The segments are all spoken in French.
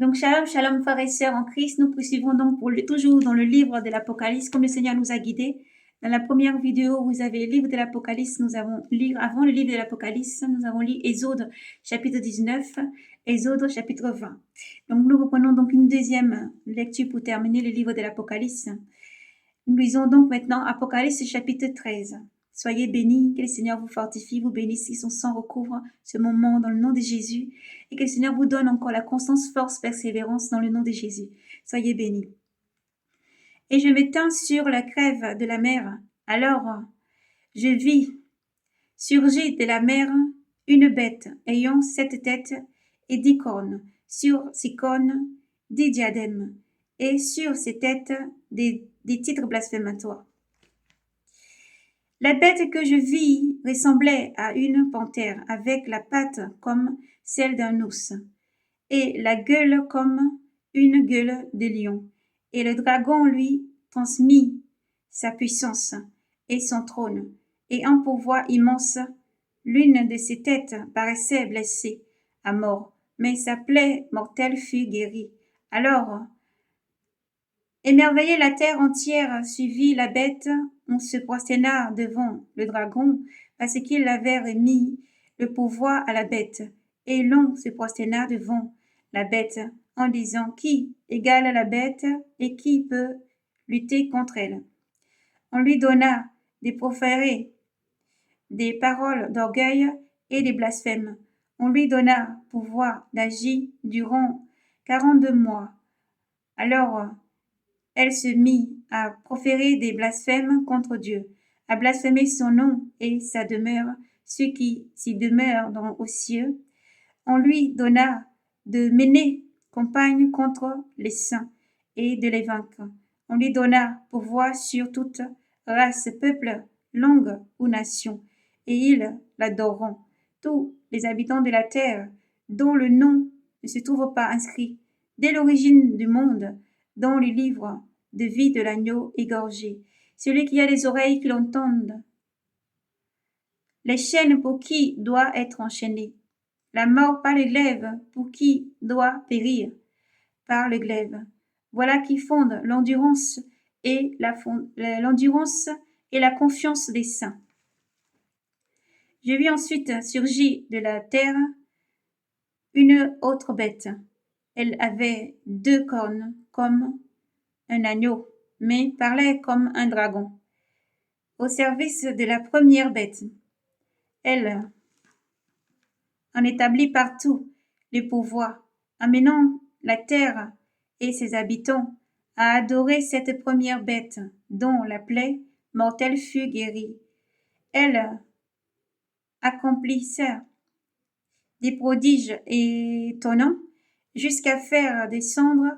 Donc, shalom, shalom, frères et sœurs en Christ. Nous poursuivons donc toujours dans le livre de l'Apocalypse, comme le Seigneur nous a guidés. Dans la première vidéo, vous avez le livre de l'Apocalypse. Nous avons lu, avant le livre de l'Apocalypse, nous avons lu Exode chapitre 19, Exode chapitre 20. Donc, nous reprenons donc une deuxième lecture pour terminer le livre de l'Apocalypse. Nous lisons donc maintenant Apocalypse chapitre 13. Soyez bénis, que le Seigneur vous fortifie, vous bénisse, que son sang recouvre ce moment dans le nom de Jésus et que le Seigneur vous donne encore la constance, force, persévérance dans le nom de Jésus. Soyez bénis. Et je me tins sur la crève de la mer. Alors je vis surgir de la mer une bête ayant 7 têtes et 10 cornes, sur ses cornes 10 diadèmes, et sur ses têtes des titres blasphématoires. La bête que je vis ressemblait à une panthère, avec la patte comme celle d'un ours, et la gueule comme une gueule de lion. Et le dragon lui transmit sa puissance et son trône, et un pouvoir immense. L'une de ses têtes paraissait blessée à mort, mais sa plaie mortelle fut guérie. Alors, émerveillée, la terre entière suivit la bête. On se prosterna devant le dragon parce qu'il avait remis le pouvoir à la bête. Et l'on se prosterna devant la bête en disant: Qui égale la bête et qui peut lutter contre elle? On lui donna de proférer des paroles d'orgueil et des blasphèmes. On lui donna pouvoir d'agir durant 42 mois. Alors, elle se mit à proférer des blasphèmes contre Dieu, à blasphémer son nom et sa demeure, ceux qui s'y demeurent aux cieux. On lui donna de mener campagne contre les saints et de les vaincre. On lui donna pouvoir sur toute race, peuple, langue ou nation, et ils l'adoreront. Tous les habitants de la terre, dont le nom ne se trouve pas inscrit dès l'origine du monde dans le livre de vie de l'agneau égorgé. Celui qui a des oreilles qui l'entende. Les chaînes pour qui doit être enchaîné. La mort par le glaive pour qui doit périr par le glaive. Voilà qui fonde l'endurance et la confiance des saints. Je vis ensuite surgir de la terre une autre bête. Elle avait 2 cornes comme un agneau, mais parlait comme un dragon, au service de la première bête. Elle en établit partout le pouvoir, amenant la terre et ses habitants à adorer cette première bête dont la plaie mortelle fut guérie. Elle accomplissait des prodiges étonnants jusqu'à faire descendre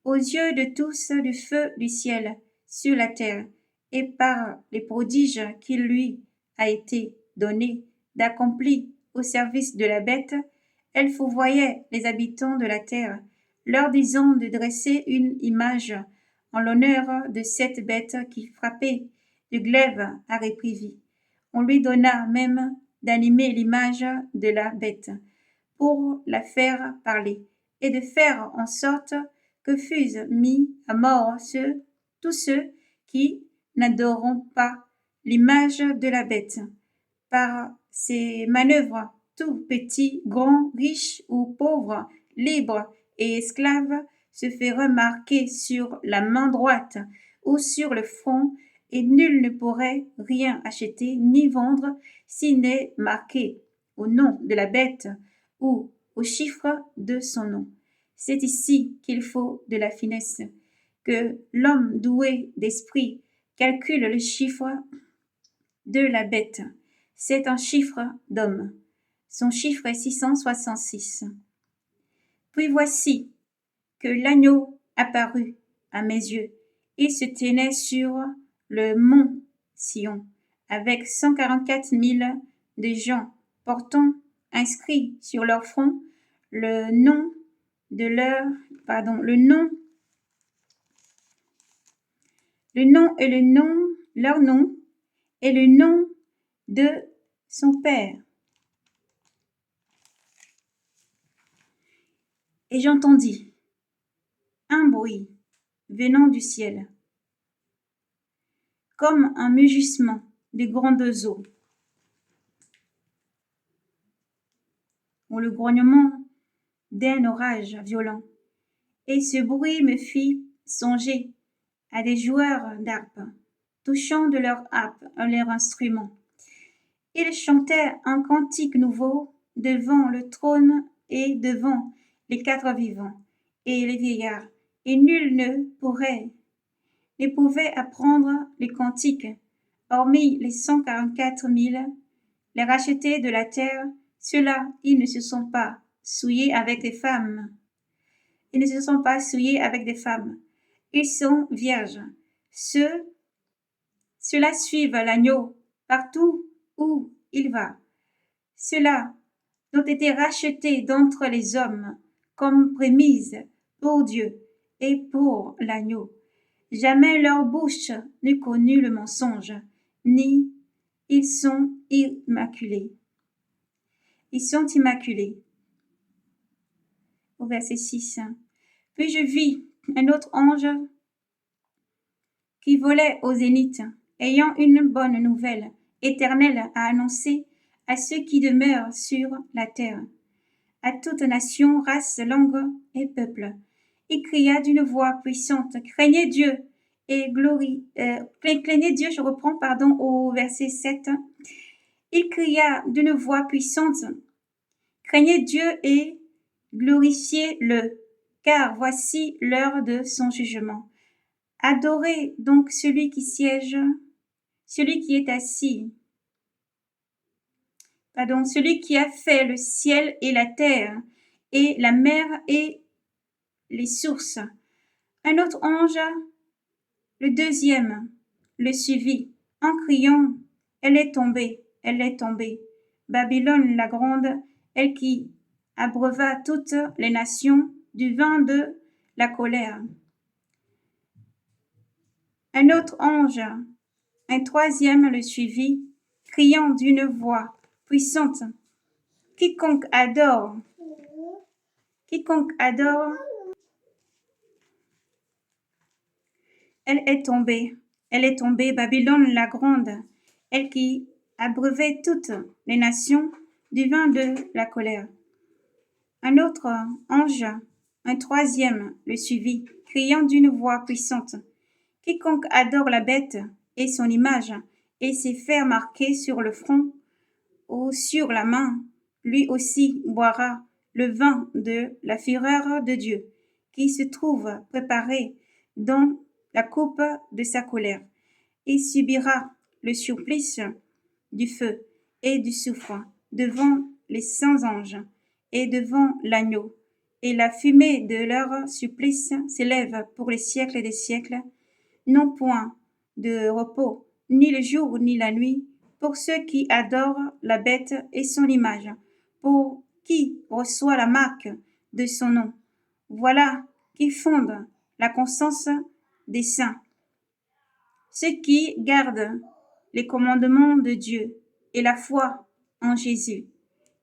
aux yeux de tous du feu du ciel sur la terre, et par les prodiges qu'il lui a été donné d'accomplir au service de la bête, elle fourvoyait les habitants de la terre, leur disant de dresser une image en l'honneur de cette bête qui frappait du glaive à réprimie. On lui donna même d'animer l'image de la bête pour la faire parler et de faire en sorte que fussent mis à mort tous ceux qui n'adoreront pas l'image de la bête. Par ces manœuvres, tout petit, grand, riche ou pauvre, libre et esclave, se fait remarquer sur la main droite ou sur le front, et nul ne pourrait rien acheter ni vendre s'il n'est marqué au nom de la bête ou au chiffre de son nom. C'est ici qu'il faut de la finesse, que l'homme doué d'esprit calcule le chiffre de la bête. C'est un chiffre d'homme. Son chiffre est 666. Puis voici que l'agneau apparut à mes yeux. Il se tenait sur le mont Sion, avec 144 000 de gens portant inscrit sur leur front le nom de leur, le nom et le nom, leur nom et le nom de son père. Et j'entendis un bruit venant du ciel, comme un mugissement de grandes eaux, ou le grognement d'un orage violent. Et ce bruit me fit songer à des joueurs d'harpe, touchant de leur harpe leur instrument. Ils chantaient un cantique nouveau devant le trône et devant les quatre vivants et les vieillards, et nul ne pouvait apprendre les cantiques, hormis les 144 000, les rachetés de la terre. Ceux-là, ils ne se sont pas souillés avec des femmes. Ils ne se sont pas souillés avec des femmes. Ils sont vierges. Ceux-là suivent l'agneau partout où il va. Ceux-là ont été rachetés d'entre les hommes comme prémices pour Dieu et pour l'agneau. Jamais leur bouche n'eut connu le mensonge, ni ils sont immaculés. Ils sont immaculés. Au verset 6. Puis je vis un autre ange qui volait au zénith, ayant une bonne nouvelle éternelle à annoncer à ceux qui demeurent sur la terre, à toute nation, race, langue et peuple. Il cria d'une voix puissante, craignez Dieu et craignez Dieu, je reprends, au verset 7. Il cria d'une voix puissante, craignez Dieu et glorifiez-le, car voici l'heure de son jugement. Adorez donc celui qui siège, celui qui est assis, celui qui a fait le ciel et la terre, et la mer et les sources. Un autre ange, le deuxième, le suivit, en criant, elle est tombée, Babylone la grande, elle qui abreuva toutes les nations du vin de la colère. Un autre ange, un troisième le suivit, criant d'une voix puissante, quiconque adore, elle est tombée, Babylone la grande, elle qui abreuvait toutes les nations du vin de la colère. Un autre ange, un troisième, le suivit, criant d'une voix puissante, quiconque adore la bête et son image, et ses fers marqués sur le front ou sur la main, lui aussi boira le vin de la fureur de Dieu, qui se trouve préparé dans la coupe de sa colère, et subira le supplice du feu et du soufre devant les saints anges et devant l'agneau, et la fumée de leur supplice s'élève pour les siècles des siècles, non point de repos, ni le jour ni la nuit, pour ceux qui adorent la bête et son image, pour qui reçoit la marque de son nom. Voilà qui fondent la conscience des saints, ceux qui gardent les commandements de Dieu et la foi en Jésus.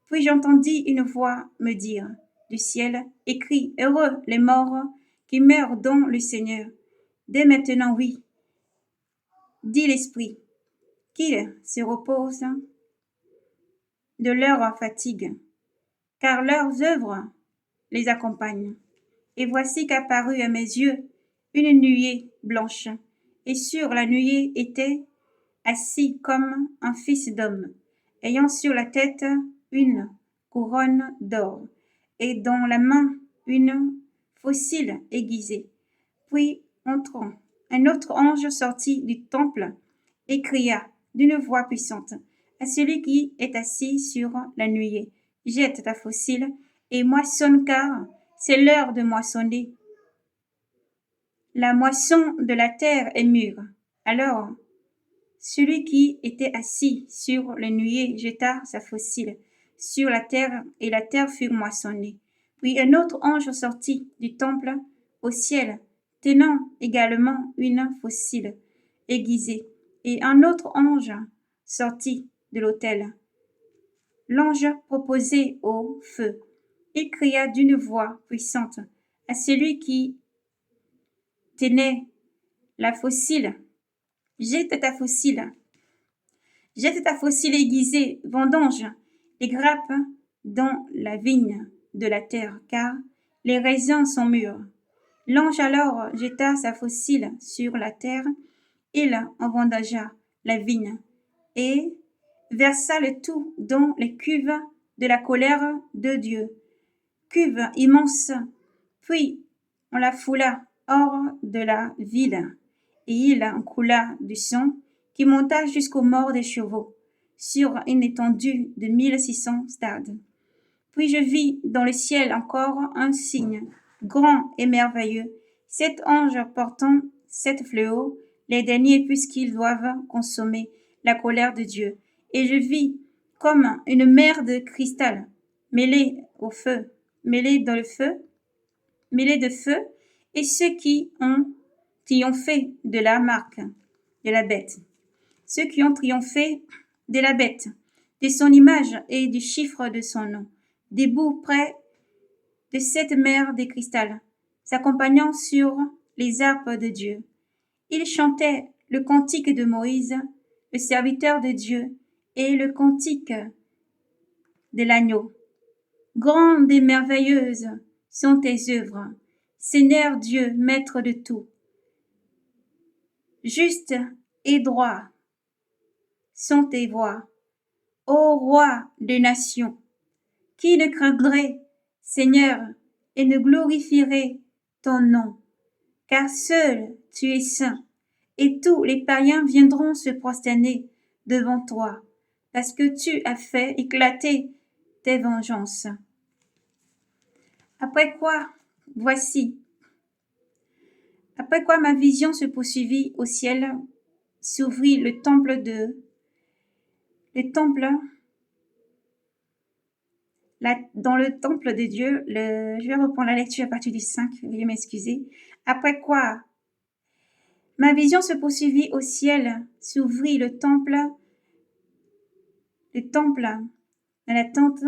Puis j'entendis une voix me dire du ciel, écrit, heureux les morts qui meurent dans le Seigneur. Dès maintenant, oui, dit l'Esprit, qu'ils se reposent de leur fatigue, car leurs œuvres les accompagnent. Et voici qu'apparut à mes yeux une nuée blanche, et sur la nuée était assis comme un fils d'homme, ayant sur la tête une couronne d'or, et dans la main une faucille aiguisée. Puis, entrant, un autre ange sortit du temple et cria d'une voix puissante à celui qui est assis sur la nuée, jette ta faucille et moissonne, car c'est l'heure de moissonner. La moisson de la terre est mûre. Alors, celui qui était assis sur le nuée jeta sa faucille sur la terre, et la terre fut moissonnée. Puis un autre ange sortit du temple au ciel, tenant également une faucille aiguisée, et un autre ange sortit de l'autel, l'ange proposé au feu, Il cria d'une voix puissante à celui qui tenait la fossile. Jette ta fossile. Jette ta fossile aiguisée, vendange les grappes dans la vigne de la terre, car les raisins sont mûrs. L'ange alors jeta sa fossile sur la terre, il en vendangea la vigne et versa le tout dans les cuves de la colère de Dieu. Cuve immense, puis on la foula hors de la ville, et il en coula du sang qui monta jusqu'aux morts des chevaux, sur une étendue de 1600 stades. Puis je vis dans le ciel encore un signe, grand et merveilleux, 7 anges portant 7 fléaux, les derniers puisqu'ils doivent consommer la colère de Dieu. Et je vis comme une mer de cristal, mêlée au feu, mêlée dans le feu, mêlée de feu, et ceux qui ont triomphé de la marque de la bête. Ceux qui ont triomphé de la bête, de son image et du chiffre de son nom, debout près de cette mer de cristal, s'accompagnant sur les harpes de Dieu. Ils chantaient le cantique de Moïse, le serviteur de Dieu, et le cantique de l'agneau. Grandes et merveilleuses sont tes œuvres, Seigneur Dieu, maître de tout. Juste et droit sont tes voies, ô roi des nations. Qui ne craindrait, Seigneur, et ne glorifierait ton nom, car seul tu es saint, et tous les païens viendront se prosterner devant toi, parce que tu as fait éclater tes vengeances. Après quoi ma vision se poursuivit au ciel, s'ouvrit le temple, dans le temple de Dieu, je vais reprendre la lecture à partir du 5, veuillez m'excuser. Après quoi ma vision se poursuivit au ciel, s'ouvrit le temple dans la tente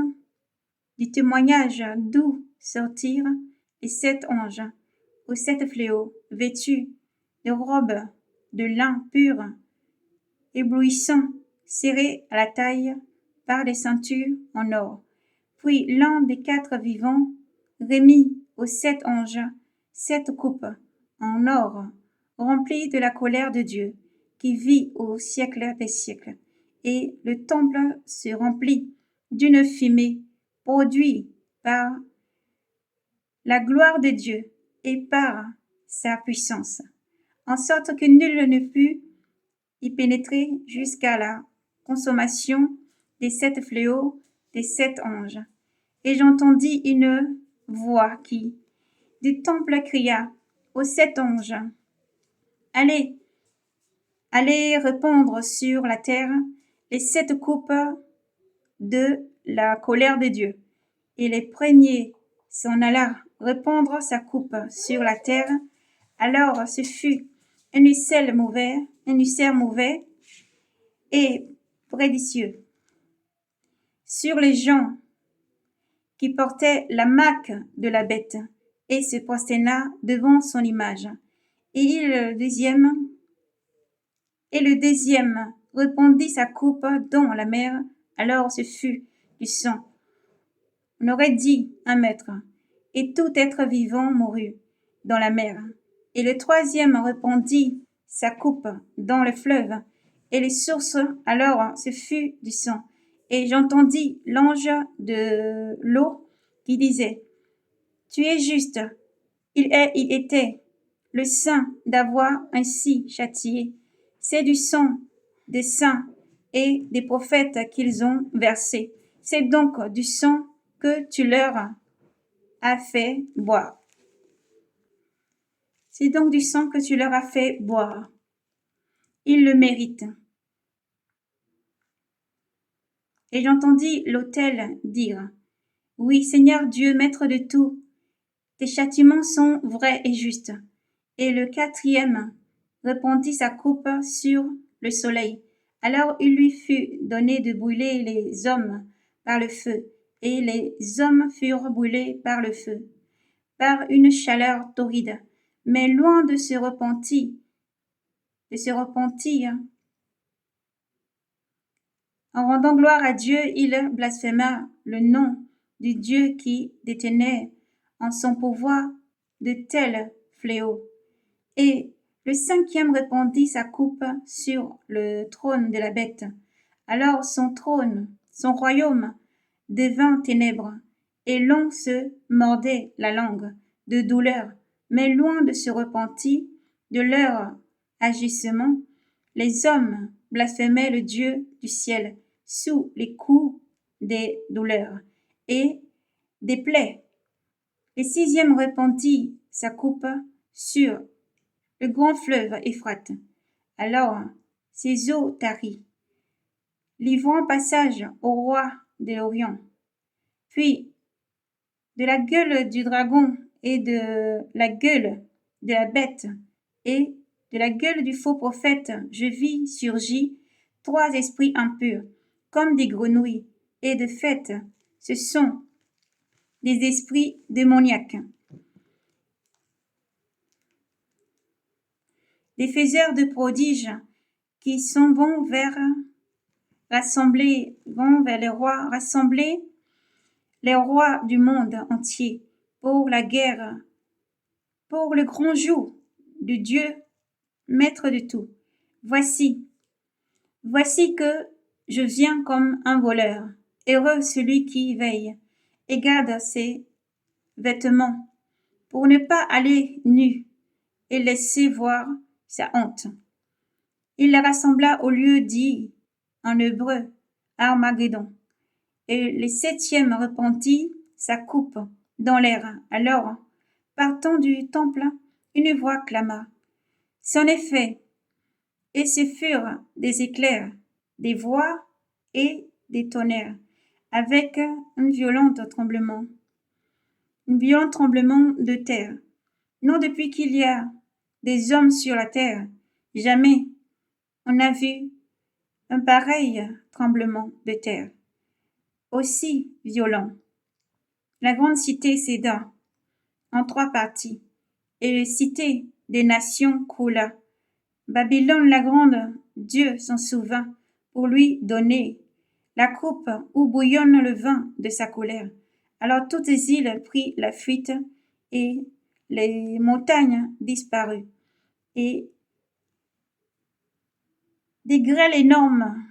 du témoignage, d'où sortirent les 7 anges aux 7 fléaux, vêtus de robes de lin pur, éblouissant, serrés à la taille par des ceintures en or. Puis l'un des 4 vivants remit aux 7 anges 7 coupes en or, remplies de la colère de Dieu, qui vit au siècle des siècles. Et le temple se remplit d'une fumée produite par la gloire de Dieu et par sa puissance, en sorte que nul ne put y pénétrer jusqu'à la consommation des 7 fléaux des 7 anges. Et j'entendis une voix qui, du temple, cria aux 7 anges, Allez, allez répandre sur la terre les 7 coupes de la colère de Dieu. Et les premiers s'en alla répandre sa coupe sur la terre. Alors ce fut un ucelle mauvais et prédicieux sur les gens qui portaient la marque de la bête et se prosterna devant son image. Et le deuxième répandit sa coupe dans la mer. Alors ce fut du sang. On aurait dit 1 mètre, et tout être vivant mourut dans la mer. Et le troisième répandit sa coupe dans le fleuve, et les sources, alors ce fut du sang. Et j'entendis l'ange de l'eau qui disait, Tu es juste, il était le saint d'avoir ainsi châtié. C'est du sang des saints et des prophètes qu'ils ont versé. C'est donc du sang que tu leur as fait boire. C'est donc du sang que tu leur as fait boire. Ils le méritent. Et j'entendis l'autel dire, Oui, Seigneur Dieu, maître de tout, tes châtiments sont vrais et justes. Et le quatrième répandit sa coupe sur le soleil. Alors il lui fut donné de brûler les hommes par le feu, et les hommes furent brûlés par le feu, par une chaleur torride. Mais loin de se repentir, en rendant gloire à Dieu, il blasphéma le nom du Dieu qui détenait en son pouvoir de tels fléaux. Et le cinquième répandit sa coupe sur le trône de la bête. Alors son trône, son royaume, devint ténèbres, et l'on se mordait la langue de douleur. Mais loin de se repentir de leur agissement, les hommes blasphémaient le Dieu du ciel sous les coups des douleurs et des plaies. Le sixième répandit sa coupe sur le grand fleuve Euphrate. Alors ses eaux tarit, livrant passage au roi de l'Orient. Puis, de la gueule du dragon et de la gueule de la bête et de la gueule du faux prophète, je vis surgir 3 esprits impurs, comme des grenouilles, et de fait, ce sont des esprits démoniaques, des faiseurs de prodiges qui s'en vont vers les rois, rassembler les rois du monde entier pour la guerre, pour le grand jour du Dieu, maître de tout. Voici que je viens comme un voleur. Heureux celui qui veille et garde ses vêtements pour ne pas aller nu et laisser voir sa honte. Il les rassembla au lieu dit en hébreu Armageddon. Et le septième répandit sa coupe dans l'air. Alors, partant du temple, une voix clama. C'en est fait. Et ce furent des éclairs, des voix et des tonnerres, avec un violent tremblement de terre. Non, depuis qu'il y a des hommes sur la terre, jamais on n'a vu un pareil tremblement de terre, aussi violent. La grande cité céda en 3 parties, et la cité des nations croula. Babylone la grande, Dieu s'en souvint pour lui donner la coupe où bouillonne le vin de sa colère. Alors toutes les îles prirent la fuite et les montagnes disparurent. Et des grêles énormes,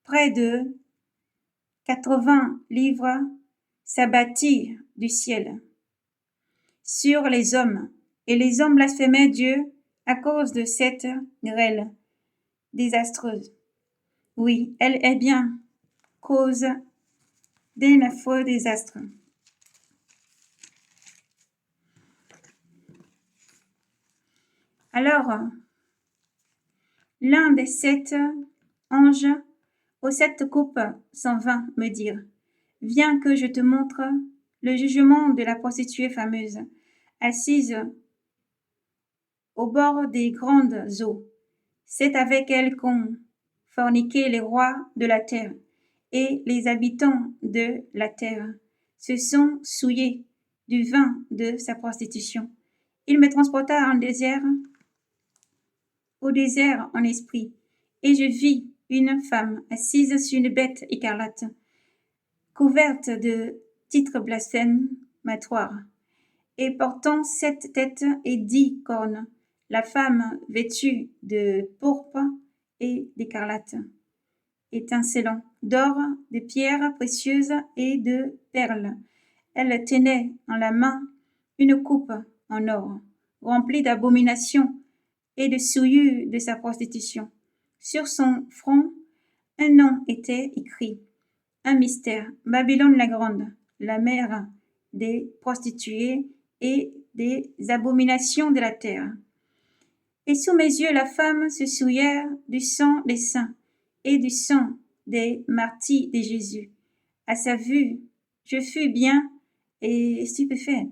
près de 80 livres, s'abattirent du ciel sur les hommes, et les hommes blasphémaient Dieu à cause de cette grêle désastreuse. Oui, elle est bien cause d'un affreux désastre. Alors, l'un des 7 anges aux 7 coupes s'en vint me dire, viens que je te montre le jugement de la prostituée fameuse, assise au bord des grandes eaux. C'est avec elle qu'ont forniqué les rois de la terre, et les habitants de la terre se sont souillés du vin de sa prostitution. Il me transporta au désert en esprit, et je vis une femme assise sur une bête écarlate, couverte de titres blasphématoires, et portant 7 têtes et 10 cornes, la femme vêtue de pourpre et d'écarlate, étincelant d'or, de pierres précieuses et de perles. Elle tenait en la main une coupe en or, remplie d'abominations et de souillures de sa prostitution. Sur son front, un nom était écrit, un mystère, Babylone la grande, la mère des prostituées et des abominations de la terre. Et sous mes yeux, la femme se souillait du sang des saints et du sang des martyrs de Jésus. À sa vue, je fus bien et stupéfait.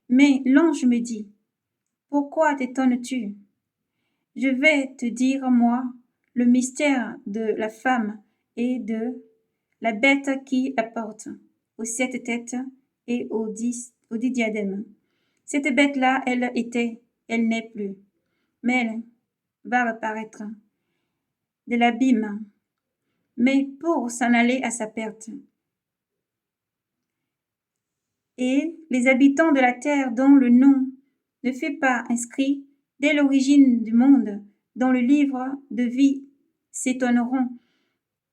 Mais l'ange me dit, pourquoi t'étonnes-tu? Je vais te dire, moi, le mystère de la femme et de la bête qui apporte aux 7 têtes et aux 10 diadèmes. Cette bête-là, elle était, elle n'est plus, mais elle va reparaître de l'abîme, mais pour s'en aller à sa perte. Et les habitants de la terre dont le nom ne fut pas inscrit dès l'origine du monde dans le livre de vie s'étonneront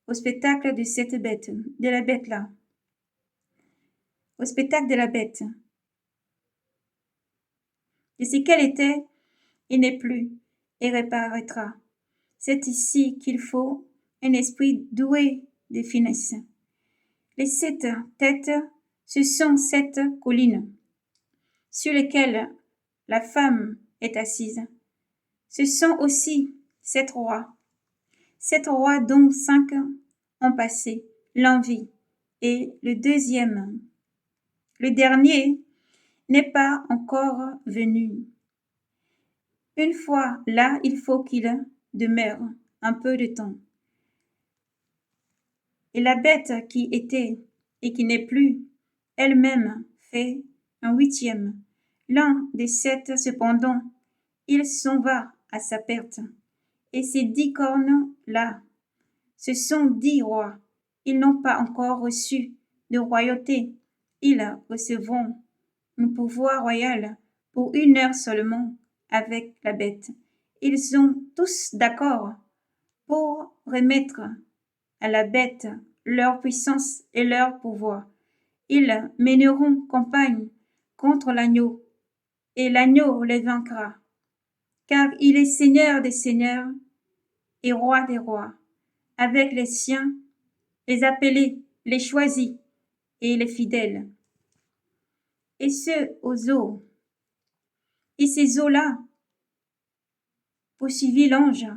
au spectacle de cette bête, de la bête-là, au spectacle de la bête. Et ce qu'elle était, il n'est plus, et reparaîtra. C'est ici qu'il faut un esprit doué de finesse. Les 7 têtes, ce sont 7 collines sur lesquelles la femme est assise. Ce sont aussi 7 rois. 7 rois dont 5 ont passé l'envie et le deuxième, le dernier, n'est pas encore venu. Une fois là, il faut qu'il demeure un peu de temps. Et la bête qui était et qui n'est plus, elle-même fait un 8e. L'un des 7, cependant, il s'en va à sa perte. Et ces 10 cornes-là, ce sont 10 rois. Ils n'ont pas encore reçu de royauté. Ils recevront un pouvoir royal pour 1 heure seulement avec la bête. Ils sont tous d'accord pour remettre à la bête leur puissance et leur pouvoir. Ils mèneront campagne contre l'agneau, et l'agneau les vaincra, car il est Seigneur des seigneurs et Roi des rois, avec les siens, les appelés, les choisis et les fidèles. Et ceux aux eaux, et ces eaux-là, poursuivit l'ange,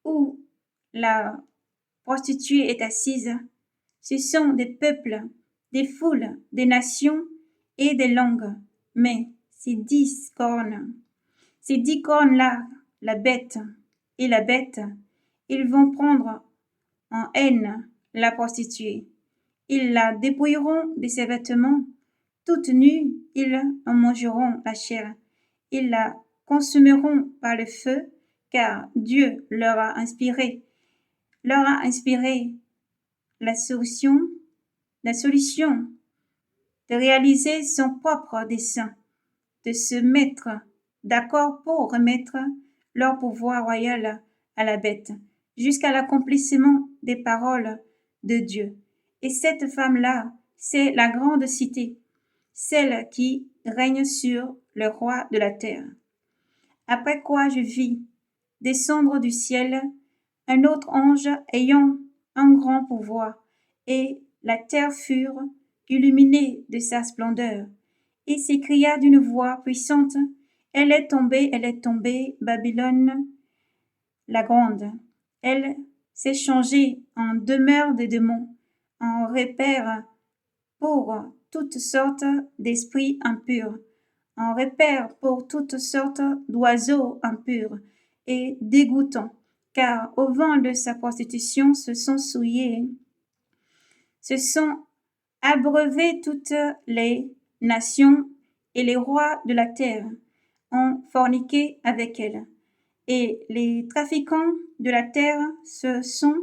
où la prostituée est assise. Ce sont des peuples, des foules, des nations et des langues. Mais ces 10 cornes, ces 10 cornes-là, la bête et la bête, ils vont prendre en haine la prostituée. Ils la dépouilleront de ses vêtements. Toute nue, ils en mangeront la chair. Ils la consumeront par le feu, car Dieu leur a inspiré la solution de réaliser son propre dessein, de se mettre d'accord pour remettre leur pouvoir royal à la bête, jusqu'à l'accomplissement des paroles de Dieu. Et cette femme-là, c'est la grande cité, celle qui règne sur le roi de la terre. Après quoi je vis descendre du ciel un autre ange ayant un grand pouvoir, et la terre fut illuminée de sa splendeur. Et s'écria d'une voix puissante, elle est tombée, Babylone la grande. Elle s'est changée en demeure des démons, en repère pour toutes sortes d'esprits impurs, en repère pour toutes sortes d'oiseaux impurs et dégoûtants, car au vent de sa prostitution se sont souillés, se sont abreuvés toutes les nations et les rois de la terre ont forniqué avec elle, et les trafiquants de la terre se sont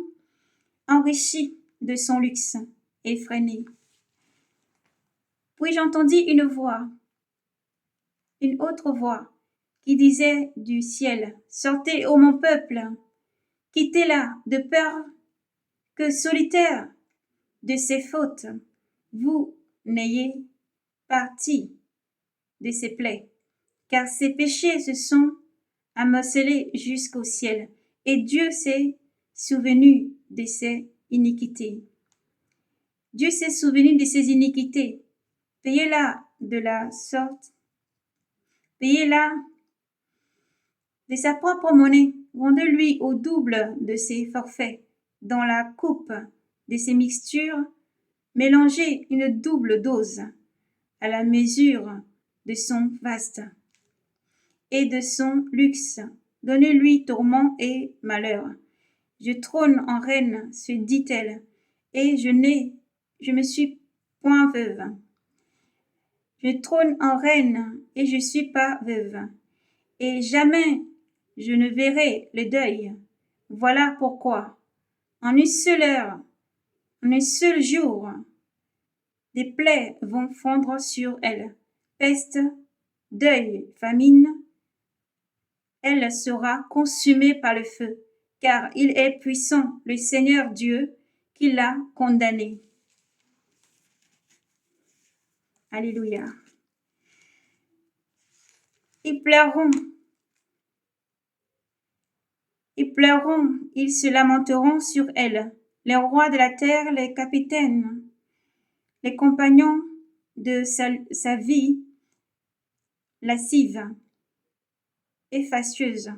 enrichis de son luxe effréné. Puis j'entendis une autre voix, qui disait du ciel, sortez, ô mon peuple, quittez-la de peur que solitaire de ses fautes, vous n'ayez partie de ses plaies, car ses péchés se sont amoncelés jusqu'au ciel, et Dieu s'est souvenu de ses iniquités. Dieu s'est souvenu de ses iniquités. Payez-la de la sorte, payez-la de sa propre monnaie, rendez-lui au double de ses forfaits. Dans la coupe de ses mixtures, mélangez une double dose à la mesure de son vaste et de son luxe. Donnez-lui tourment et malheur. Je trône en reine, se dit-elle, et je me suis point veuve. Je trône en reine, et je suis pas veuve. Et jamais je ne verrai le deuil. Voilà pourquoi, en une seule heure, en un seul jour, des plaies vont fondre sur elle. Peste, deuil, famine, elle sera consumée par le feu, car il est puissant, le Seigneur Dieu, qui l'a condamnée. Alléluia. Ils pleureront, ils se lamenteront sur elle, les rois de la terre, les capitaines, les compagnons de sa vie lascive et fastidieuse,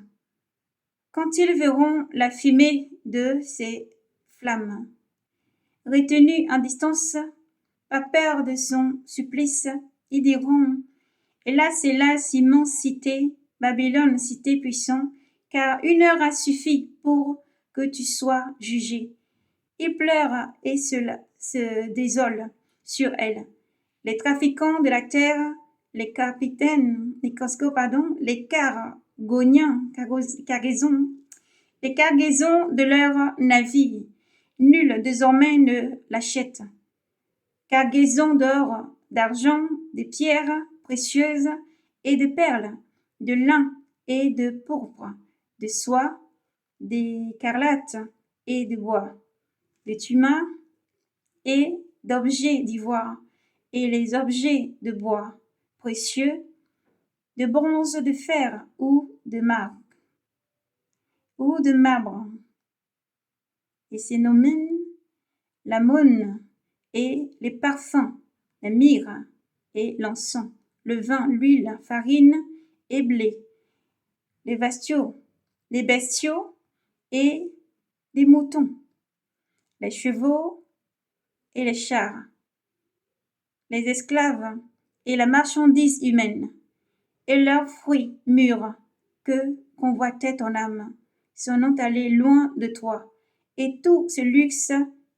quand ils verront la fumée de ses flammes. Retenus en distance, pas peur de son supplice, ils diront: hélas, hélas, immense cité, Babylone, cité puissante, car une heure a suffi pour que tu sois jugé. Ils pleurent et se désolent sur elle. Les trafiquants de la terre, les capitaines, les les cargaisons de leurs navires, nul désormais ne l'achète. Cargaisons d'or, d'argent, de pierres précieuses et de perles, de lin et de pourpre, de soie, d'écarlate et de bois, de tumas et d'objets d'ivoire, et les objets de bois précieux, de bronze, de fer ou de marbre, et c'est nommé la monne et les parfums, la myrrhe et l'encens, le vin, l'huile, farine et blé, les bestiaux et les moutons, les chevaux et les chars, les esclaves et la marchandise humaine, et leurs fruits mûrs que convoitait ton âme, sont allés loin de toi, et tout ce luxe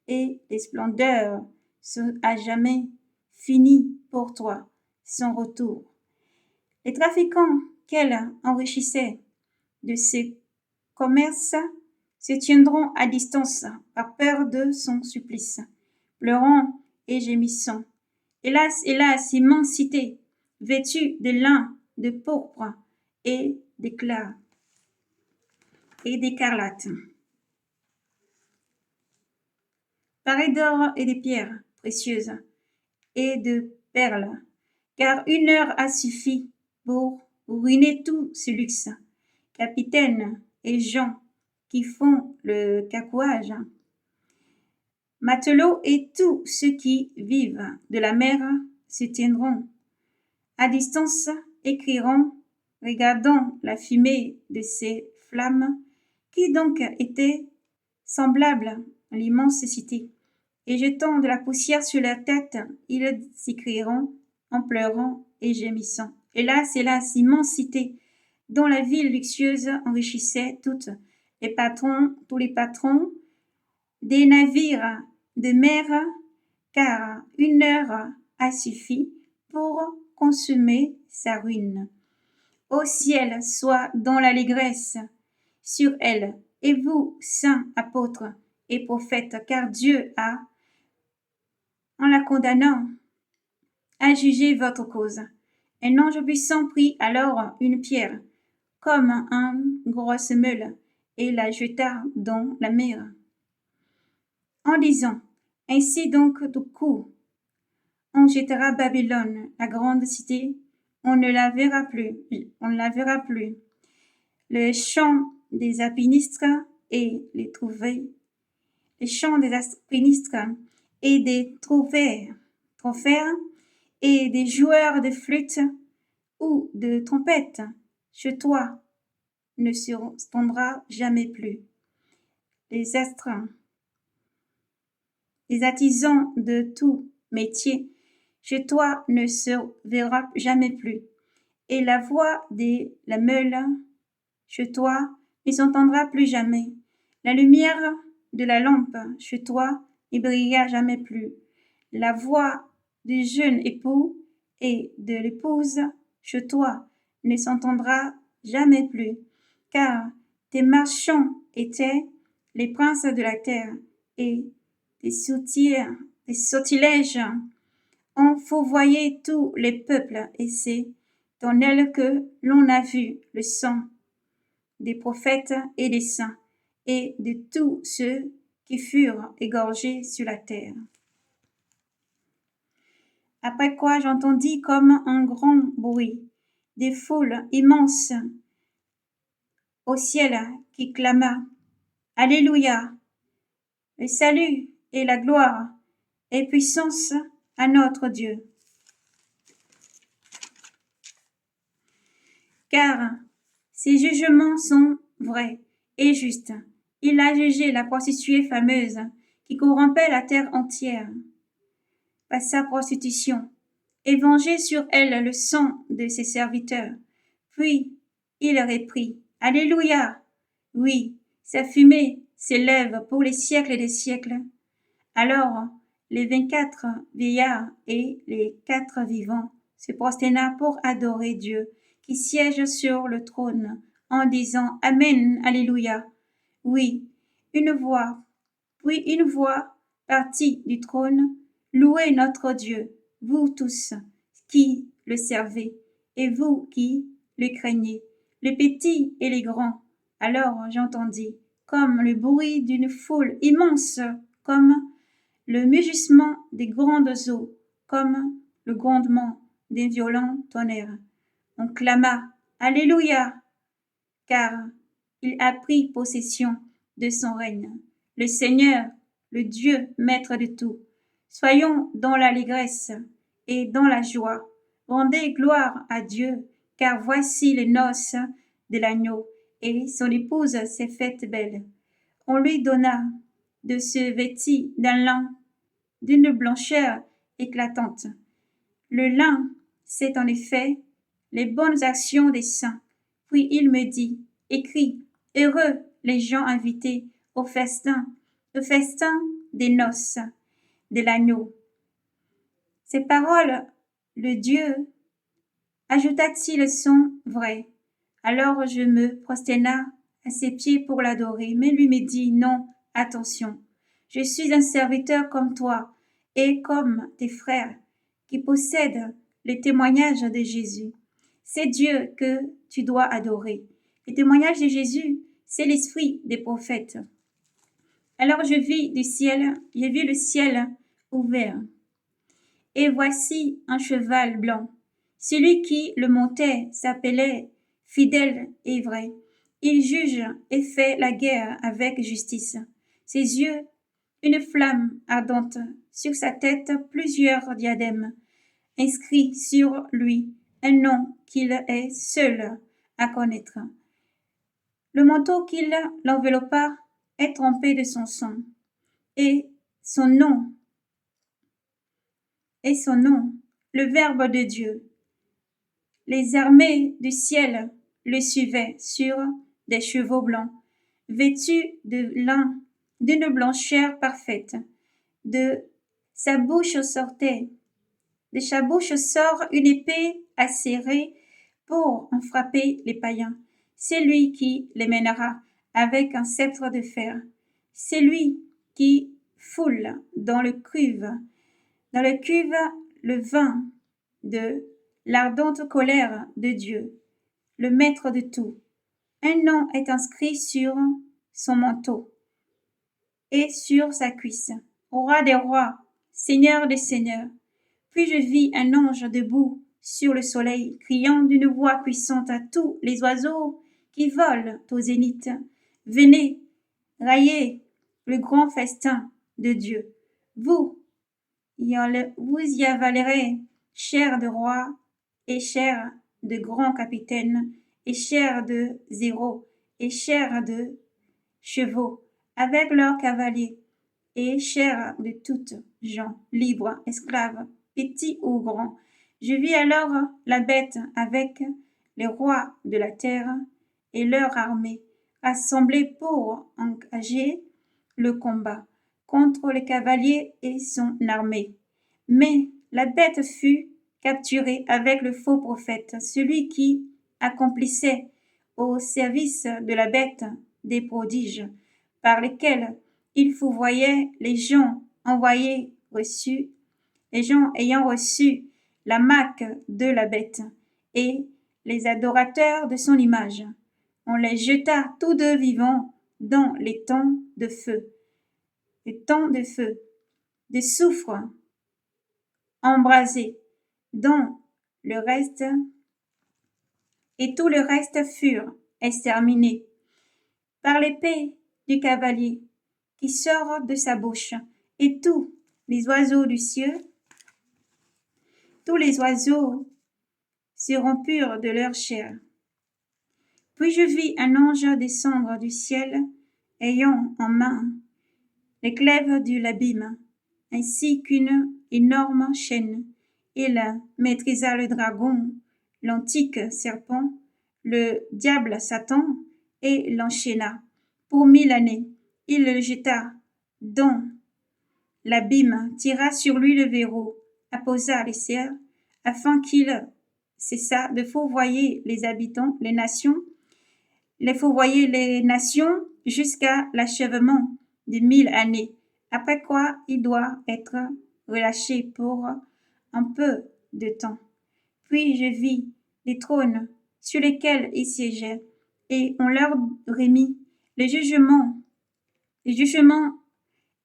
et les splendeurs sont à jamais finis pour toi, sans retour. Les trafiquants qu'elle enrichissait de ses commerces se tiendront à distance par peur de son supplice, pleurant et gémissant. Hélas, hélas, immense cité, vêtue de lin, de pourpre et d'éclat et d'écarlate, parée d'or et de pierres précieuses et de perles, car une heure a suffi pour ruiner tout ce luxe. Capitaines et gens qui font le cacouage, matelots et tous ceux qui vivent de la mer se tiendront à distance et crieront, regardant la fumée de ces flammes, qui donc était semblable à l'immense cité, et jetant de la poussière sur leur tête, ils s'écrieront en pleurant et gémissant. Hélas, hélas, immense cité, dont la ville luxueuse enrichissait tous les patrons des navires de mer, car une heure a suffi pour consumer sa ruine. Ô ciel, soit dans l'allégresse sur elle, et vous, saints apôtres et prophètes, car Dieu a, en la condamnant, a jugé votre cause. Un ange puissant prit alors une pierre, comme un grosse meule, et la jeta dans la mer, en disant: ainsi donc du coup, on jettera Babylone, la grande cité, on ne la verra plus. Les champs des alpinistes et les champs des alpinistes et des trophères et des joueurs de flûte ou de trompette chez toi ne s'entendra jamais plus. Les astreints, les artisans de tout métier chez toi ne se verra jamais plus, et la voix de la meule chez toi ne s'entendra plus jamais. La lumière de la lampe chez toi ne brillera jamais plus. La voix du jeune époux et de l'épouse chez toi ne s'entendra jamais plus, car tes marchands étaient les princes de la terre, et tes sortilèges ont fourvoyé tous les peuples, et c'est dans elle que l'on a vu le sang des prophètes et des saints, et de tous ceux qui furent égorgés sur la terre. Après quoi j'entendis comme un grand bruit, des foules immenses au ciel qui clama Alléluia, le salut et la gloire et puissance à notre Dieu. Car ses jugements sont vrais et justes. Il a jugé la prostituée fameuse qui corrompait la terre entière par sa prostitution et vengé sur elle le sang de ses serviteurs. Puis il reprit Alléluia. Oui, sa fumée s'élève pour les siècles des siècles. Alors les 24 vieillards et les 4 vivants se prosternèrent pour adorer Dieu qui siège sur le trône en disant Amen, Alléluia. Oui, puis une voix partit du trône, louez notre Dieu, vous tous qui le servez, et vous qui le craignez, les petits et les grands. Alors j'entendis comme le bruit d'une foule immense, comme le mugissement des grandes eaux, comme le grondement des violents tonnerres. On clama Alléluia, car il a pris possession de son règne. Le Seigneur, le Dieu maître de tout. Soyons dans l'allégresse et dans la joie. Rendez gloire à Dieu, car voici les noces de l'agneau, et son épouse s'est faite belle. On lui donna de se vêtir d'un lin d'une blancheur éclatante. Le lin, c'est en effet les bonnes actions des saints. Puis il me dit, écris, heureux les gens invités au festin des noces de l'agneau. Ces paroles, le Dieu, ajouta-t-il, sont vraies. Alors je me prosterna à ses pieds pour l'adorer, mais lui me dit, non, attention, je suis un serviteur comme toi et comme tes frères qui possèdent le témoignage de Jésus. C'est Dieu que tu dois adorer. Le témoignage de Jésus, c'est l'esprit des prophètes. Alors j'ai vu le ciel ouvert. Et voici un cheval blanc. Celui qui le montait s'appelait fidèle et vrai. Il juge et fait la guerre avec justice. Ses yeux, une flamme ardente. Sur sa tête, plusieurs diadèmes. Inscrit sur lui un nom qu'il est seul à connaître. Le manteau qui l'enveloppa est trempé de son sang. Et son nom, le Verbe de Dieu. Les armées du ciel le suivaient sur des chevaux blancs, vêtus de lin d'une blancheur parfaite. De sa bouche sort une épée acérée pour en frapper les païens. C'est lui qui les mènera avec un sceptre de fer. C'est lui qui foule dans le cuve le vin de l'ardente colère de Dieu, le maître de tout. Un nom est inscrit sur son manteau et sur sa cuisse. Roi des rois, Seigneur des seigneurs. Puis je vis un ange debout sur le soleil, criant d'une voix puissante à tous les oiseaux qui volent au zénith. Venez, raillez le grand festin de Dieu. Vous y avalerez, chair de roi et chair de grand capitaine et chair de zéro et chair de chevaux, avec leurs cavaliers, et chair de toutes gens, libres, esclaves, petits ou grands. Je vis alors la bête avec les rois de la terre et leur armée, rassemblés pour engager le combat contre le cavalier et son armée. Mais la bête fut capturée avec le faux prophète, celui qui accomplissait au service de la bête des prodiges, par lesquels il fourvoyait les gens les gens ayant reçu la marque de la bête, et les adorateurs de son image. On les jeta tous deux vivants dans les temps de feu, de soufre embrasé, dont le reste et tout le reste furent exterminés par l'épée du cavalier qui sort de sa bouche, et tous les oiseaux du ciel, tous les oiseaux se rompurent de leur chair. Puis je vis un ange descendre du ciel, ayant en main les clèves de l'abîme, ainsi qu'une énorme chaîne. Il maîtrisa le dragon, l'antique serpent, le diable Satan, et l'enchaîna pour 1000 années. Il le jeta dans l'abîme, tira sur lui le verrou, apposa les serres, afin qu'il cessât de fourvoyer les habitants, les fourvoyer les nations jusqu'à l'achèvement de 1000 années, après quoi il doit être relâché pour un peu de temps. Puis je vis les trônes sur lesquels ils siégeaient, et on leur remit les jugements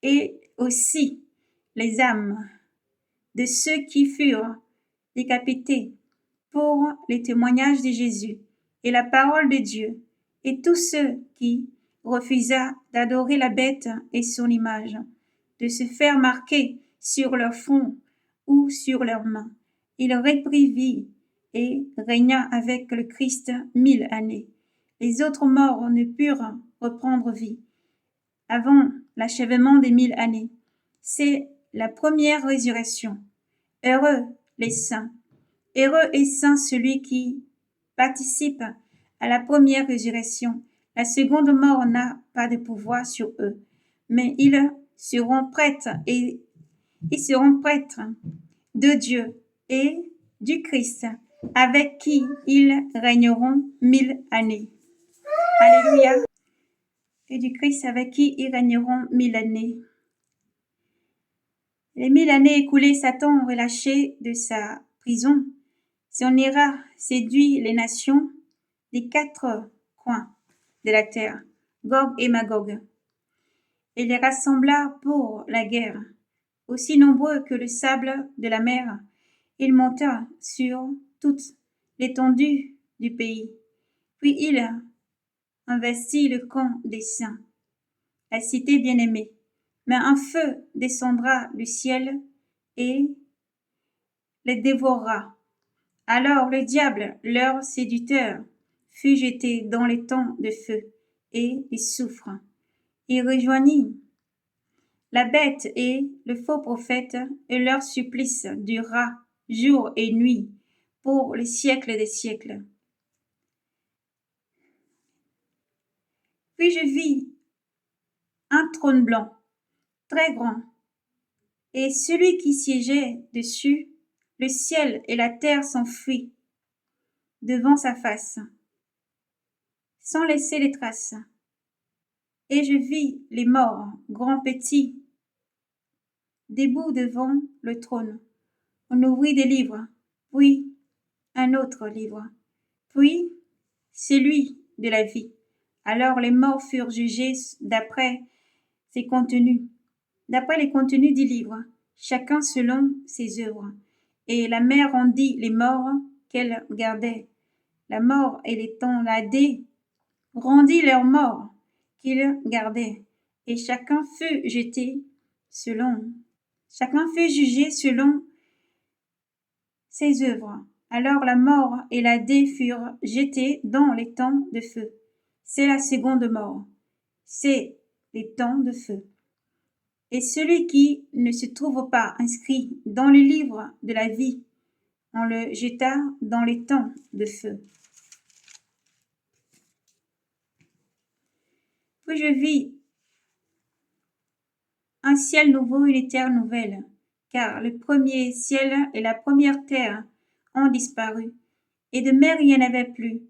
et aussi les âmes de ceux qui furent décapités pour les témoignages de Jésus et la parole de Dieu, et tous ceux qui refusa d'adorer la bête et son image, de se faire marquer sur leur front ou sur leurs mains. Il réprit et régna avec le Christ 1000 années. Les autres morts ne purent reprendre vie avant l'achèvement des 1000 années. C'est la première résurrection. Heureux les saints. Heureux et saint celui qui participe à la première résurrection. La seconde mort n'a pas de pouvoir sur eux, mais ils seront prêtres de Dieu et du Christ, avec qui ils régneront 1000 années. Alléluia. Et du Christ avec qui ils régneront 1000 années. Les 1000 années écoulées, Satan, relâché de sa prison, s'en ira séduit les nations des 4 coins de la terre, Gog et Magog, et les rassembla pour la guerre. Aussi nombreux que le sable de la mer, il monta sur toute l'étendue du pays. Puis il investit le camp des saints, la cité bien-aimée. Mais un feu descendra du ciel et les dévorera. Alors le diable, leur séducteur, fut jeté dans les temps de feu et de soufre. Il rejoignit la bête et le faux prophète, et leur supplice dura jour et nuit pour les siècles des siècles. Puis je vis un trône blanc, très grand, et celui qui siégeait dessus, le ciel et la terre s'enfuient devant sa face, sans laisser les traces. Et je vis les morts, grands, petits, debout devant le trône. On ouvrit des livres, puis un autre livre, puis celui de la vie. Alors les morts furent jugés d'après les contenus du livre, chacun selon ses œuvres. Et la mer rendit les morts qu'elle gardait. La mort et les temps ladés rendit leurs morts qu'ils gardaient, et chacun fut jugé selon ses œuvres. Alors la mort et la dé furent jetés dans les temps de feu. C'est la seconde mort. C'est les temps de feu. Et celui qui ne se trouve pas inscrit dans le livre de la vie, on le jeta dans les temps de feu. Puis je vis un ciel nouveau, une terre nouvelle, car le premier ciel et la première terre ont disparu, et de mer il n'y en avait plus.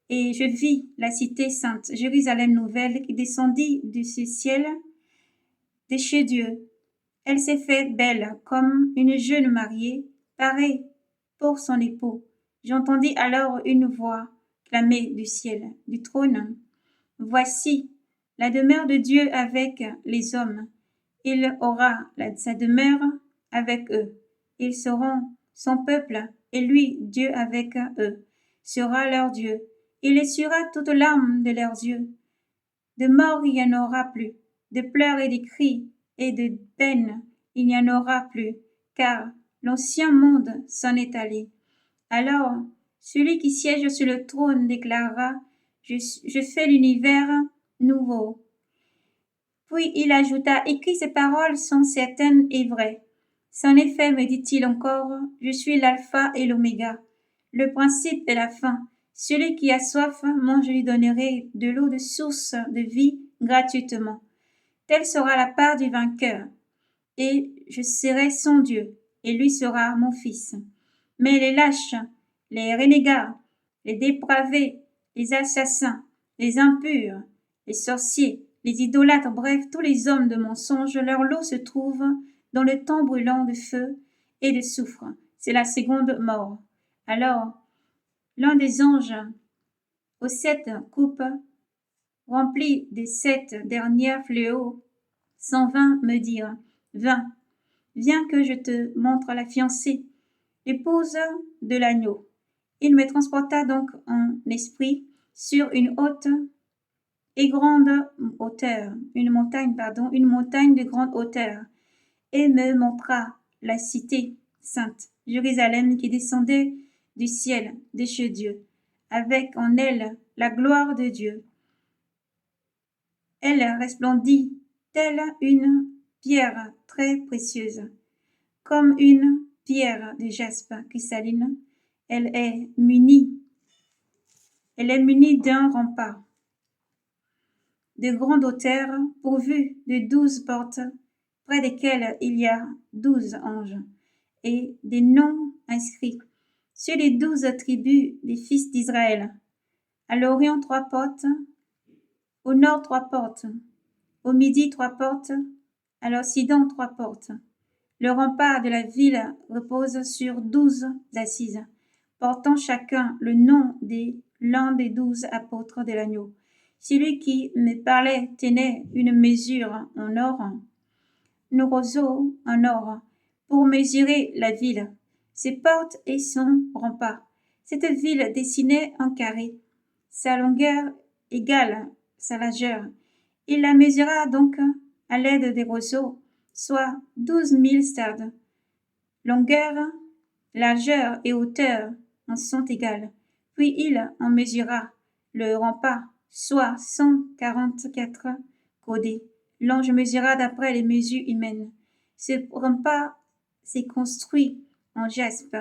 Et je vis la cité sainte, Jérusalem nouvelle, qui descendit de ce ciel de chez Dieu. Elle s'est faite belle comme une jeune mariée, parée pour son époux. J'entendis alors une voix clamer du ciel, du trône. Voici la demeure de Dieu avec les hommes. Il aura sa demeure avec eux. Ils seront son peuple, et lui, Dieu avec eux, sera leur Dieu. Il essuiera toute larme de leurs yeux. De mort il n'y en aura plus, de pleurs et de cris et de peine il n'y en aura plus, car l'ancien monde s'en est allé. Alors celui qui siège sur le trône déclarera, je fais l'univers nouveau. Puis il ajouta, écris ces paroles sont certaines et vraies. En effet, me dit-il encore, je suis l'alpha et l'oméga, le principe et la fin. Celui qui a soif, moi je lui donnerai de l'eau de source de vie gratuitement. Telle sera la part du vainqueur. Et je serai son Dieu, et lui sera mon fils. Mais les lâches, les renégats, les dépravés, les assassins, les impurs, les sorciers, les idolâtres, bref, tous les hommes de mensonge, leur lot se trouve dans le temps brûlant de feu et de soufre. C'est la seconde mort. Alors, l'un des anges aux 7 coupes, rempli des 7 derniers fléaux, s'en vint me dire, viens que je te montre la fiancée, l'épouse de l'agneau. Il me transporta donc en esprit sur une haute et grande hauteur, une montagne de grande hauteur, et me montra la cité sainte, Jérusalem, qui descendait du ciel de chez Dieu, avec en elle la gloire de Dieu. Elle resplendit telle une pierre très précieuse, comme une pierre de jaspe cristalline. Elle est munie d'un rempart de grande hauteur, pourvu de 12 portes, près desquelles il y a 12 anges, et des noms inscrits, ceux des 12 tribus des fils d'Israël. À l'Orient 3 portes, au nord 3 portes, au midi 3 portes, à l'Occident 3 portes. Le rempart de la ville repose sur 12 assises, portant chacun le nom de l'un des 12 apôtres de l'agneau. Celui qui me parlait tenait une mesure en or, un roseau en or, pour mesurer la ville, ses portes et son rempart. Cette ville dessinait un carré, sa longueur égale sa largeur. Il la mesura donc à l'aide des roseaux, soit 12 000 stades. Longueur, largeur et hauteur en sont égales. Puis il en mesura le rempart, soit 144 coudées. L'ange mesura d'après les mesures humaines. Ce rempart s'est construit en jaspe,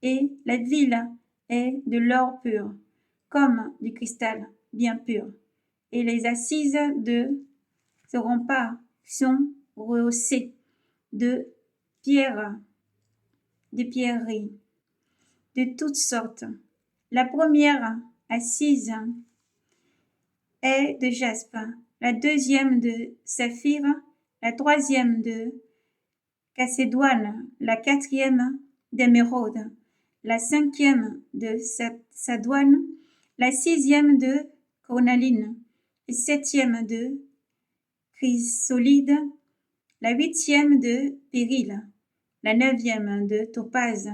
et la ville est de l'or pur, comme du cristal bien pur. Et les assises de ce rempart sont rehaussées de pierres, de pierreries, de toutes sortes. La première assise est de jaspe, la deuxième de saphir, la troisième de chalcédoine, la quatrième d'émeraude, la cinquième de sardoine, la sixième de cornaline, la septième de chrysolide, la huitième de béryl, la neuvième de topaze,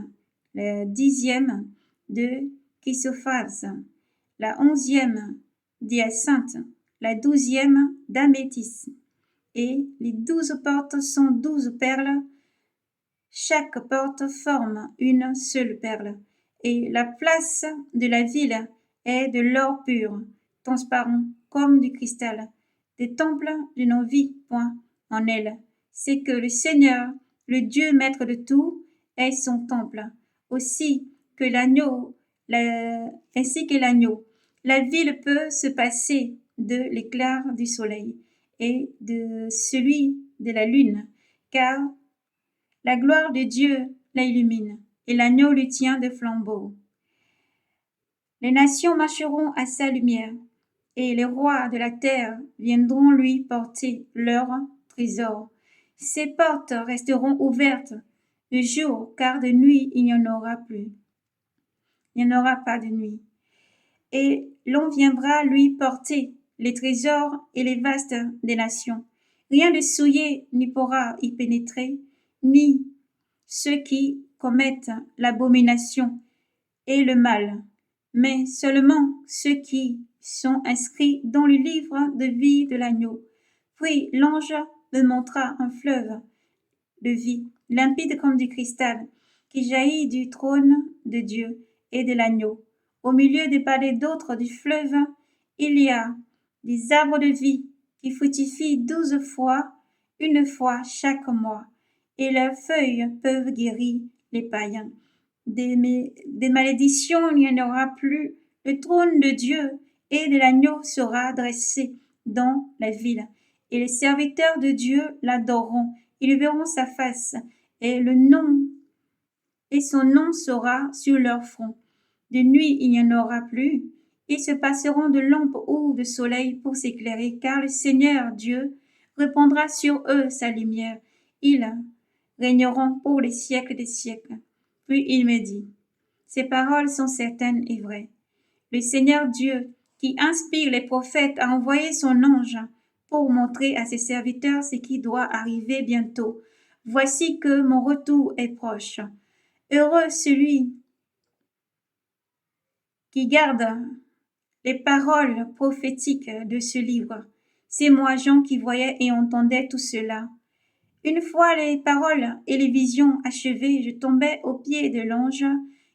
la dixième de chrysoprase, la onzième d'hyacinthe, la douzième d'améthyste. Et les 12 portes sont 12 perles. Chaque porte forme une seule perle. Et la place de la ville est de l'or pur, transparent comme du cristal. Des temples de nos vies, point, en elle. C'est que le Seigneur, le Dieu maître de tout, est son temple. Aussi que l'agneau, ainsi que l'agneau. La ville peut se passer de l'éclair du soleil et de celui de la lune, car la gloire de Dieu la illumine, et l'agneau lui tient de flambeaux. Les nations marcheront à sa lumière, et les rois de la terre viendront lui porter leur trésor. Ses portes resteront ouvertes de jour, car de nuit il n'y en aura plus. Il n'y en aura pas de nuit. Et l'on viendra lui porter les trésors et les vastes des nations. Rien de souillé n'y pourra y pénétrer, ni ceux qui commettent l'abomination et le mal, mais seulement ceux qui sont inscrits dans le livre de vie de l'agneau. Puis l'ange me montra un fleuve de vie, limpide comme du cristal, qui jaillit du trône de Dieu et de l'agneau. Au milieu des palais d'autres du fleuve, il y a des arbres de vie qui fructifient 12 fois, une fois chaque mois, et leurs feuilles peuvent guérir les païens. Des malédictions il n'y en aura plus. Le trône de Dieu et de l'agneau sera dressé dans la ville, et les serviteurs de Dieu l'adoreront. Ils verront sa face, et son nom sera sur leur front. De nuit il n'y en aura plus. Ils se passeront de lampe ou de soleil pour s'éclairer, car le Seigneur Dieu répandra sur eux sa lumière. Ils régneront pour les siècles des siècles. Puis il me dit, ces paroles sont certaines et vraies. Le Seigneur Dieu, qui inspire les prophètes, a envoyé son ange pour montrer à ses serviteurs ce qui doit arriver bientôt. Voici que mon retour est proche. Heureux celui qui garde les paroles prophétiques de ce livre. C'est moi, Jean, qui voyais et entendais tout cela. Une fois les paroles et les visions achevées, je tombai aux pieds de l'ange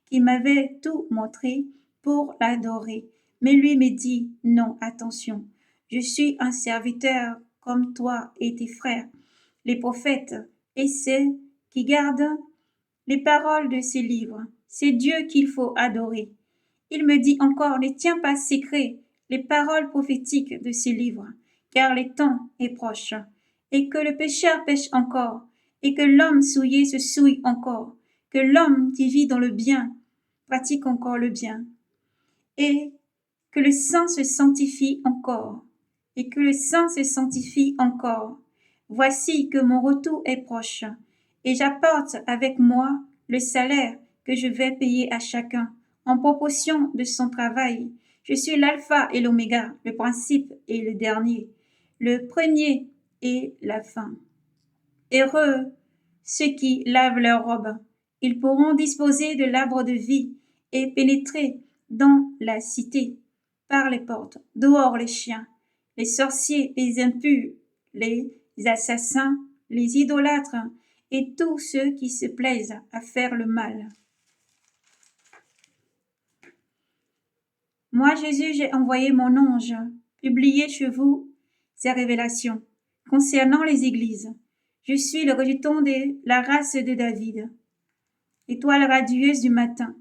qui m'avait tout montré pour l'adorer. Mais lui me dit, non, attention, je suis un serviteur comme toi et tes frères, les prophètes, et ceux qui gardent les paroles de ces livres. C'est Dieu qu'il faut adorer. Il me dit encore, ne tiens pas secret les paroles prophétiques de ces livres, car le temps est proche, et que le pécheur pêche encore, et que l'homme souillé se souille encore, que l'homme qui vit dans le bien pratique encore le bien, et que le sang se sanctifie encore, et que le sang se sanctifie encore. Voici que mon retour est proche, et j'apporte avec moi le salaire que je vais payer à chacun, en proportion de son travail. Je suis l'alpha et l'oméga, le principe et le dernier, le premier et la fin. Heureux ceux qui lavent leurs robes, ils pourront disposer de l'arbre de vie et pénétrer dans la cité par les portes. Dehors les chiens, les sorciers, les impurs, les assassins, les idolâtres et tous ceux qui se plaisent à faire le mal. Moi, Jésus, j'ai envoyé mon ange, publier chez vous ces révélations concernant les églises. Je suis le rejeton de la race de David, étoile radieuse du matin.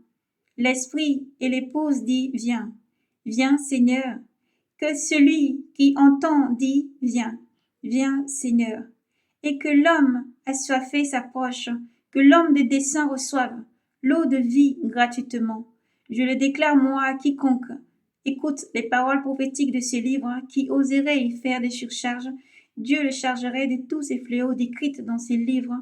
L'esprit et l'épouse dit, viens, viens Seigneur. Que celui qui entend dit, viens, viens Seigneur. Et que l'homme assoiffé s'approche, que l'homme de dessein reçoive l'eau de vie gratuitement. Je le déclare moi à quiconque écoute les paroles prophétiques de ce livre, qui oserait y faire des surcharges, Dieu le chargerait de tous ces fléaux décrits dans ces livres,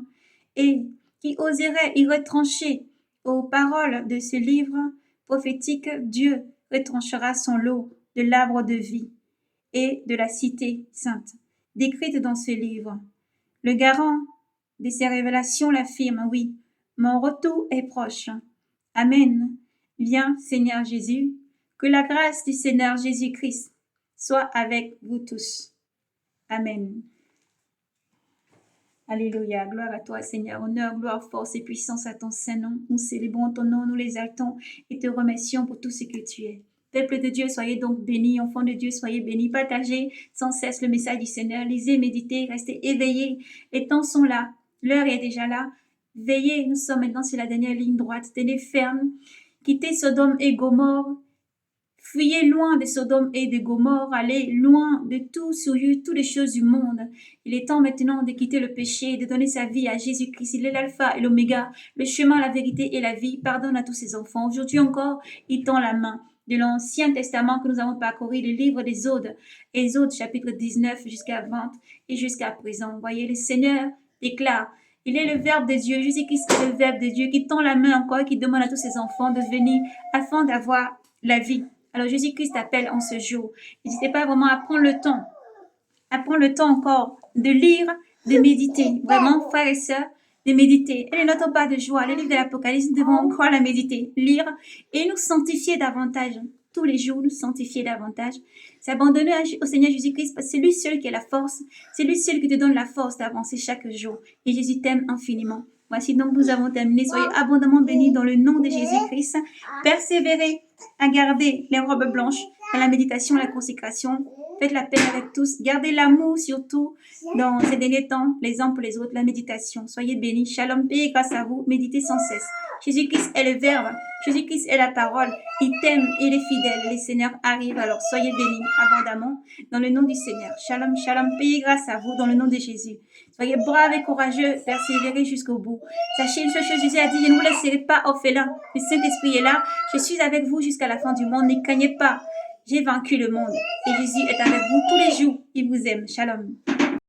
et qui oserait y retrancher aux paroles de ce livre prophétique, Dieu retranchera son lot de l'arbre de vie et de la cité sainte, décrite dans ce livre. Le garant de ces révélations l'affirme, oui, mon retour est proche. Amen. Viens, Seigneur Jésus, que la grâce du Seigneur Jésus-Christ soit avec vous tous. Amen. Alléluia, gloire à toi Seigneur, honneur, gloire, force et puissance à ton Saint-Nom. Nous célébrons ton nom, nous l'exaltons et te remercions pour tout ce que tu es. Peuple de Dieu, soyez donc bénis, enfants de Dieu, soyez bénis, partagez sans cesse le message du Seigneur, lisez, méditez, restez éveillés, les temps sont là, l'heure est déjà là, veillez, nous sommes maintenant sur la dernière ligne droite, tenez ferme, quittez Sodome et Gomorrhe, Fuyez loin de Sodome et de Gomorre, allez loin de tout souillure, toutes les choses du monde. Il est temps maintenant de quitter le péché, de donner sa vie à Jésus-Christ. Il est l'alpha et l'oméga, le chemin, la vérité et la vie. Pardonne à tous ses enfants. Aujourd'hui encore, il tend la main. De l'Ancien Testament que nous avons parcouru, le livre des Exode chapitre 19 jusqu'à 20 et jusqu'à présent. Vous voyez, le Seigneur déclare, il est le Verbe de Dieu, Jésus-Christ est le Verbe de Dieu qui tend la main encore et qui demande à tous ses enfants de venir afin d'avoir la vie. Alors Jésus-Christ appelle en ce jour. N'hésitez pas vraiment à prendre le temps encore de lire, de méditer. Vraiment, frères et sœurs, de méditer. Et ne notons pas de joie. Le livre de l'Apocalypse, nous devons encore la méditer, lire et nous sanctifier davantage. Tous les jours, nous sanctifier davantage. S'abandonner au Seigneur Jésus-Christ, parce que c'est lui seul qui a la force. C'est lui seul qui te donne la force d'avancer chaque jour. Et Jésus t'aime infiniment. Voici donc, nous avons terminé. Soyez abondamment bénis dans le nom de Jésus-Christ. Persévérez à garder les robes blanches dans la méditation, la consécration. Faites la paix avec tous. Gardez l'amour surtout dans ces derniers temps, les uns pour les autres, la méditation. Soyez bénis. Shalom, paix et grâce à vous. Méditez sans cesse. Jésus-Christ est le Verbe. Jésus-Christ est la parole. Il t'aime, il est fidèle. Les Seigneurs arrivent. Alors soyez bénis abondamment dans le nom du Seigneur. Shalom, shalom, paix et grâce à vous dans le nom de Jésus. Soyez braves et courageux. Persévérez jusqu'au bout. Sachez une seule chose, Jésus a dit, je ne vous laisserai pas orphelin. Le Saint-Esprit est là. Je suis avec vous jusqu'à la fin du monde. Ne craignez pas. J'ai vaincu le monde. Et Jésus est avec vous tous les jours. Il vous aime. Shalom.